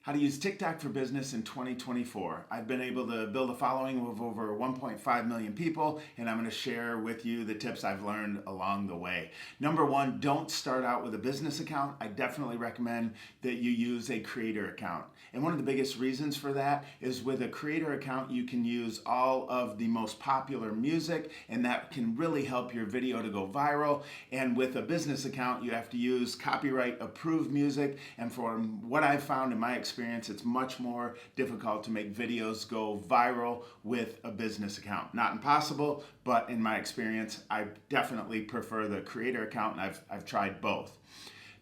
How to use TikTok for business in 2024. I've been able to build a following of over 1.5 million people, and I'm going to share with you the tips I've learned along the way. Number one, don't start out with a business account. I definitely recommend that you use a creator account. And one of the biggest reasons for that is with a creator account, you can use all of the most popular music, and that can really help your video to go viral. And with a business account, you have to use copyright approved music. And from what I've found in my experience, it's much more difficult to make videos go viral with a business account. Not impossible, but in my experience, I definitely prefer the creator account, and I've tried both.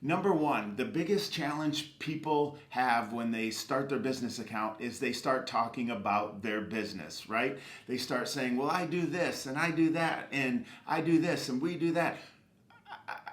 Number one, the biggest challenge people have when they start their business account is they start talking about their business, right? They start saying, well, I do this and I do that and I do this and we do that.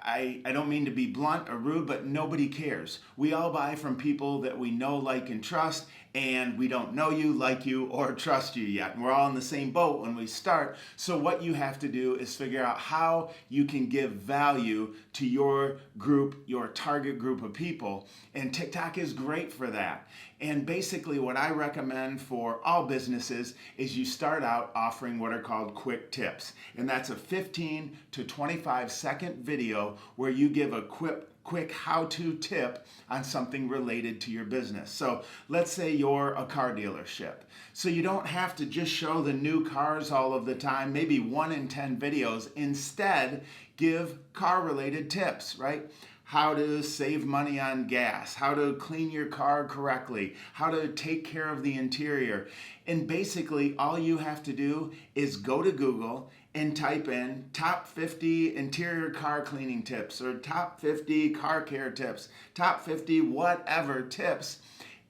I don't mean to be blunt or rude, but nobody cares. We all buy from people that we know, like, and trust, and we don't know you, like you, or trust you yet. And we're all in the same boat when we start. So what you have to do is figure out how you can give value to your group, your target group of people. And TikTok is great for that. And basically what I recommend for all businesses is you start out offering what are called quick tips. And that's a 15 to 25 second video where you give a quick how-to tip on something related to your business. So let's say you're a car dealership. So you don't have to just show the new cars all of the time, maybe 1 in 10 videos. Instead, give car-related tips, right? How to save money on gas, how to clean your car correctly, how to take care of the interior. And basically, all you have to do is go to Google and type in top 50 interior car cleaning tips or top 50 car care tips, top 50 whatever tips.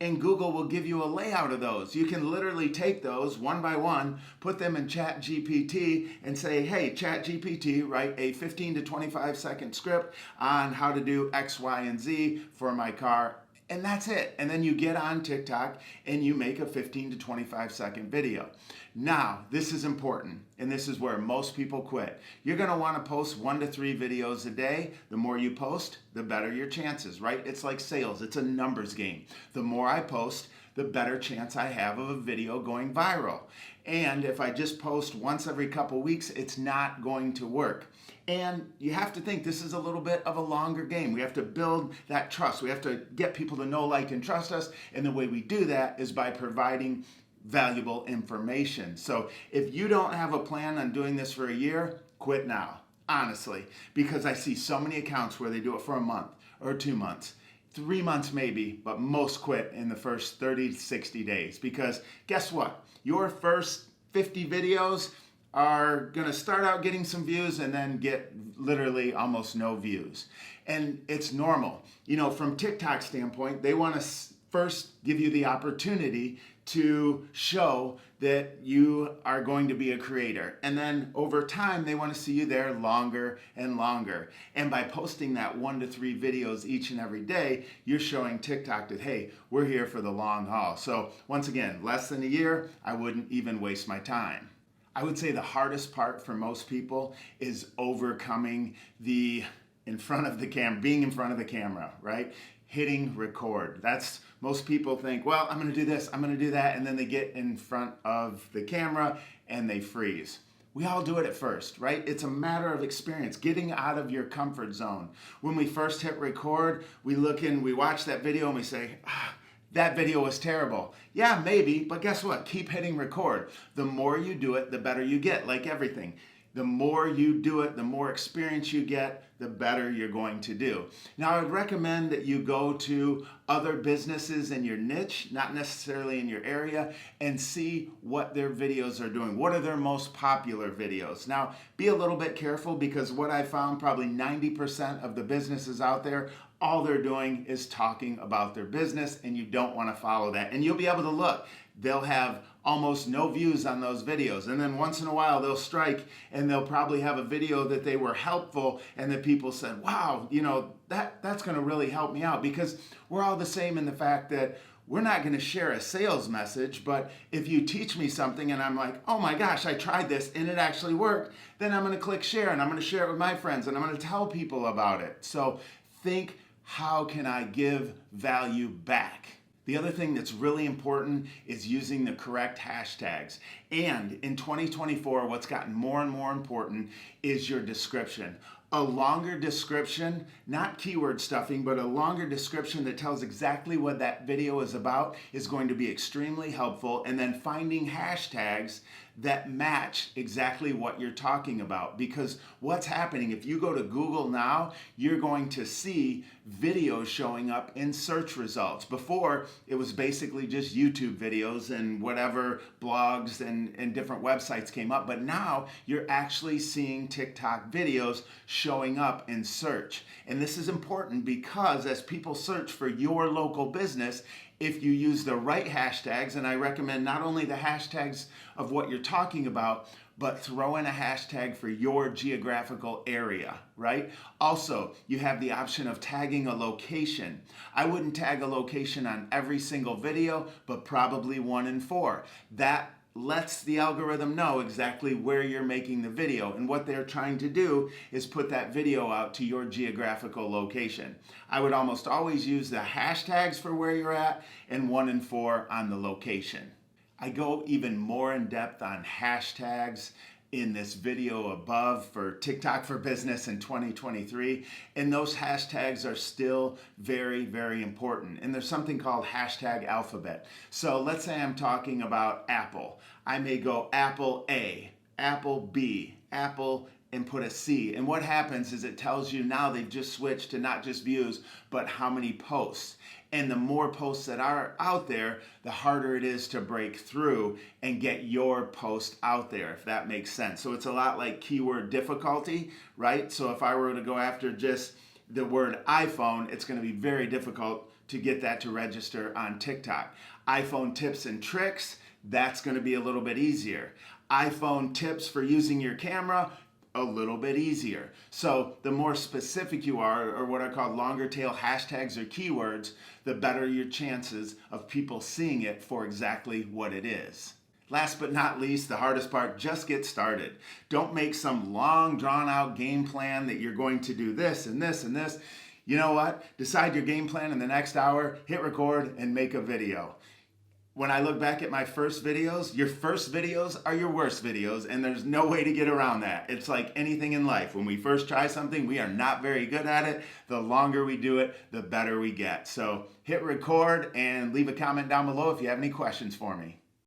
And Google will give you a layout of those. You can literally take those one by one, put them in ChatGPT and say, hey, ChatGPT, write a 15 to 25 second script on how to do X, Y, and Z for my car. And that's it. And then you get on TikTok and you make a 15 to 25 second video. Now, this is important, and this is where most people quit. You're going to want to post 1 to 3 videos a day. The more you post, the better your chances, right? It's like sales. It's a numbers game. The more I post, the better chance I have of a video going viral. And if I just post once every couple weeks, it's not going to work. And you have to think this is a little bit of a longer game. We have to build that trust. We have to get people to know, like, and trust us. And the way we do that is by providing valuable information. So if you don't have a plan on doing this for a year, quit now, honestly, because I see so many accounts where they do it for a month or 2 months. 3 months maybe, but most quit in the first 30 to 60 days. Because guess what? Your first 50 videos are going to start out getting some views and then get literally almost no views. And it's normal. You know, from TikTok standpoint, they want to first give you the opportunity to show that you are going to be a creator. And then over time, they want to see you there longer and longer. And by posting that 1 to 3 videos each and every day, you're showing TikTok that, hey, we're here for the long haul. So once again, less than a year, I wouldn't even waste my time. I would say the hardest part for most people is overcoming being in front of the camera, right? Hitting record. Most people think, well, I'm going to do this, I'm going to do that, and then they get in front of the camera and they freeze. We all do it at first, right? It's a matter of experience, getting out of your comfort zone. When we first hit record, we watch that video and we say, that video was terrible. Yeah, maybe, but guess what? Keep hitting record. The more you do it, the better you get, like everything. The more you do it, the more experience you get, the better you're going to do. Now, I would recommend that you go to other businesses in your niche, not necessarily in your area, and see what their videos are doing. What are their most popular videos? Now, be a little bit careful because what I found, probably 90% of the businesses out there, all they're doing is talking about their business, and you don't want to follow that. And you'll be able to look. They'll have almost no views on those videos. And then once in a while they'll strike and they'll probably have a video that they were helpful and that people said, wow, you know, that's going to really help me out, because we're all the same in the fact that we're not going to share a sales message, but if you teach me something and I'm like, oh my gosh, I tried this and it actually worked, then I'm going to click share and I'm going to share it with my friends and I'm going to tell people about it. So think, how can I give value back? The other thing that's really important is using the correct hashtags. And in 2024, what's gotten more and more important is your description. A longer description, not keyword stuffing, but a longer description that tells exactly what that video is about is going to be extremely helpful. And then finding hashtags that match exactly what you're talking about. Because what's happening, if you go to Google now, you're going to see videos showing up in search results. Before, it was basically just YouTube videos and whatever blogs and different websites came up. But now you're actually seeing TikTok videos showing up in search. And this is important because as people search for your local business, if you use the right hashtags, and I recommend not only the hashtags of what you're talking about, but throw in a hashtag for your geographical area, right? Also, you have the option of tagging a location. I wouldn't tag a location on every single video, but probably 1 in 4. That lets the algorithm know exactly where you're making the video, and what they're trying to do is put that video out to your geographical location. I would almost always use the hashtags for where you're at and 1 in 4 on the location. I go even more in depth on hashtags in this video above for TikTok for Business in 2023. And those hashtags are still very, very important. And there's something called hashtag alphabet. So let's say I'm talking about Apple. I may go Apple A, Apple B, Apple, and put a C. And what happens is it tells you now they've just switched to not just views, but how many posts. And the more posts that are out there, the harder it is to break through and get your post out there, if that makes sense. So it's a lot like keyword difficulty, right? So if I were to go after just the word iPhone, it's going to be very difficult to get that to register on TikTok. iPhone tips and tricks, that's going to be a little bit easier. iPhone tips for using your camera, a little bit easier. So the more specific you are, or what I call longer tail hashtags or keywords, the better your chances of people seeing it for exactly what it is. Last but not least, the hardest part, just get started. Don't make some long drawn out game plan that you're going to do this and this and this. You know what? Decide your game plan in the next hour, hit record, and make a video. When I look back at my first videos, your first videos are your worst videos, and there's no way to get around that. It's like anything in life. When we first try something, we are not very good at it. The longer we do it, the better we get. So hit record and leave a comment down below if you have any questions for me.